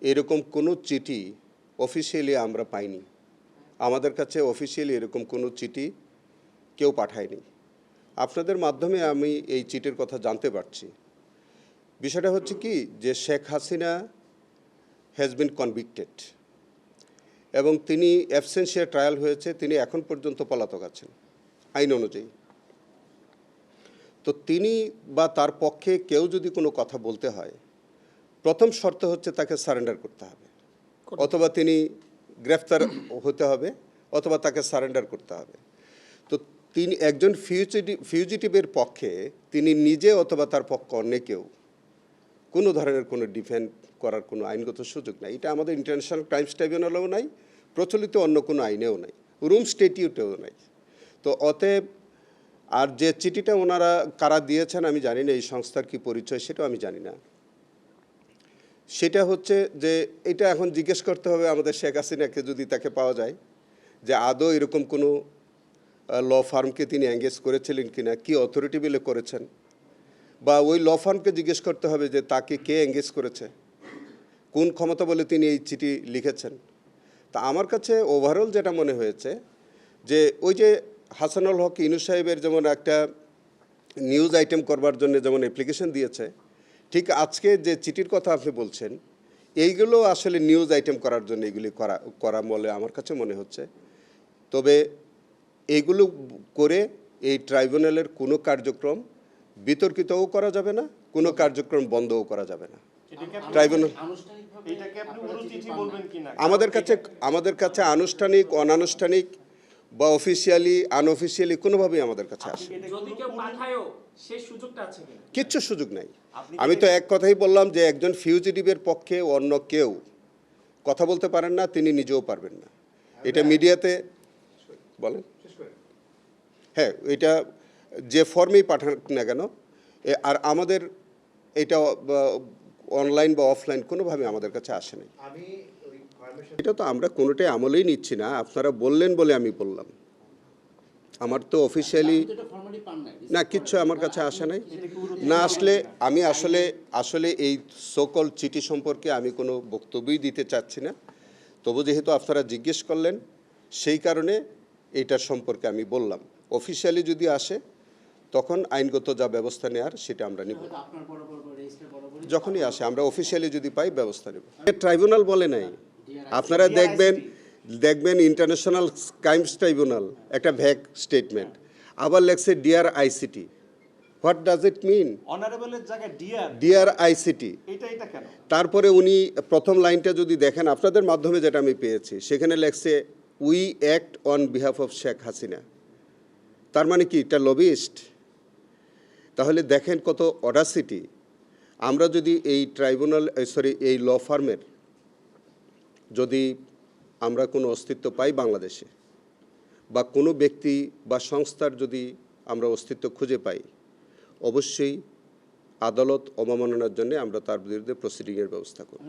এরকম কোনো চিঠি অফিসিয়ালি আমরা পাইনি। আমাদের কাছে অফিসিয়ালি এরকম কোনো চিঠি কেউ পাঠায়নি। আপনাদের মাধ্যমে আমি এই চিঠির কথা জানতে পারছি। বিষয়টা হচ্ছে কি যে Sheikh Hasina has been convicted এবং তিনি অ্যাবসেন্সিয়া ট্রায়াল হয়েছে, তিনি এখন পর্যন্ত পলাতক আছেন আইন অনুযায়ী। তো তিনি বা তার পক্ষে কেউ যদি কোনো কথা বলতে হয়, প্রথম শর্ত হচ্ছে তাকে সারেন্ডার করতে হবে, অথবা তিনি গ্রেফতার হতে হবে, অথবা তাকে সারেন্ডার করতে হবে। তো তিনি একজন ফিউজিটিভের পক্ষে তিনি নিজে অথবা তার পক্ষে অন্য কেউ কোনো ধরনের কোনো ডিফেন্ড করার কোনো আইনগত সুযোগ নাই। এটা আমাদের ইন্টারন্যাশনাল ক্রাইমস ট্রাইব্যুনালেও নাই, প্রচলিত অন্য কোনো আইনেও নাই, রুম স্ট্যাটিউটেও নাই। তো অতএব আর যে চিঠিটা ওনারা কারা দিয়েছেন আমি জানি না, এই সংস্থার কি পরিচয় সেটাও আমি জানি না। সেটা হচ্ছে যে এটা এখন জিজ্ঞেস করতে হবে আমাদের শেখ হাসিনাকে, যদি তাকে পাওয়া যায়, যে আদৌ এরকম কোনো ল ফার্মকে তিনি এঙ্গেজ করেছিলেন কিনা, কি অথরিটি বিলে করেছেন, বা ওই ল ফার্মকে জিজ্ঞেস করতে হবে যে তাকে কে এঙ্গেজ করেছে, কোন ক্ষমতা বলে তিনি এই চিঠি লিখেছেন। তা আমার কাছে ওভারঅল যেটা মনে হয়েছে যে ওই যে হাসানুল হক ইনু সাহেবের যেমন একটা নিউজ আইটেম করবার জন্য যেমন অ্যাপ্লিকেশন দিয়েছে, ঠিক আজকে যে চিঠির কথা আপনি বলছেন এইগুলো আসলে নিউজ আইটেম করার জন্য এগুলি করা বলে আমার কাছে মনে হচ্ছে। তবে এইগুলো করে এই ট্রাইব্যুনালের কোনো কার্যক্রম বিতর্কিতও করা যাবে না, কোনো কার্যক্রম বন্ধও করা যাবে না। ট্রাইব্যুনাল আমাদের কাছে আনুষ্ঠানিক, অনানুষ্ঠানিক বা অফিসিয়ালি, আনঅফিসিয়ালি কোনোভাবেই আমাদের কাছে আসে কিচ্ছু সুযোগ নাই। আমি তো এক কথাই বললাম যে একজন ফিউজিটিভের পক্ষে অন্য কেউ কথা বলতে পারেন না, তিনি নিজেও পারবেন না। এটা মিডিয়াতে বলেন, হ্যাঁ, এটা যে ফর্মেই পাঠান না কেন, আর আমাদের এটা অনলাইন বা অফলাইন কোনোভাবে আমাদের কাছে আসে নাই। এটা তো আমরা কোনোটাই আমলেই নিচ্ছি না, আপনারা বললেন বলে আমি বললাম। আমার তো অফিসিয়ালি না কিচ্ছু আমার কাছে আসে নাই। না আসলে আমি আসলে এই সকল চিঠি সম্পর্কে আমি কোনো বক্তব্যই দিতে চাচ্ছি না। তবু যেহেতু আপনারা জিজ্ঞেস করলেন সেই কারণে এইটার সম্পর্কে আমি বললাম। অফিসিয়ালি যদি আসে তখন আইনগত যা ব্যবস্থা নেওয়ার সেটা আমরা নিব। যখনই আসে আমরা অফিসিয়ালি যদি পাই ব্যবস্থা নেব। ট্রাইব্যুনাল বলে নাই, আপনারা দেখবেন ইন্টারন্যাশনাল ক্রাইমস ট্রাইব্যুনাল একটা ভ্যাগ স্টেটমেন্ট, আবার লেখছে dear ICT. What does it mean? অনারেবলের জায়গায় ডিয়ার আইসিটি। এটা কেন? তারপরে উনি প্রথম লাইনটা যদি দেখেন, আপনাদের মাধ্যমে যেটা আমি পেয়েছি, সেখানে লেখছে we act on behalf of Sheikh Hasina. তার মানে কি এটা লবিস্ট? তাহলে দেখেন কত অডাসিটি। আমরা যদি এই ট্রাইব্যুনাল এই ল ফার্মের যদি আমরা কোনো অস্তিত্ব পাই বাংলাদেশে, বা কোনো ব্যক্তি বা সংস্থার যদি আমরা অস্তিত্ব খুঁজে পাই, অবশ্যই আদালত অবমাননার জন্য আমরা তার বিরুদ্ধে প্রসিডিংয়ের ব্যবস্থা করব।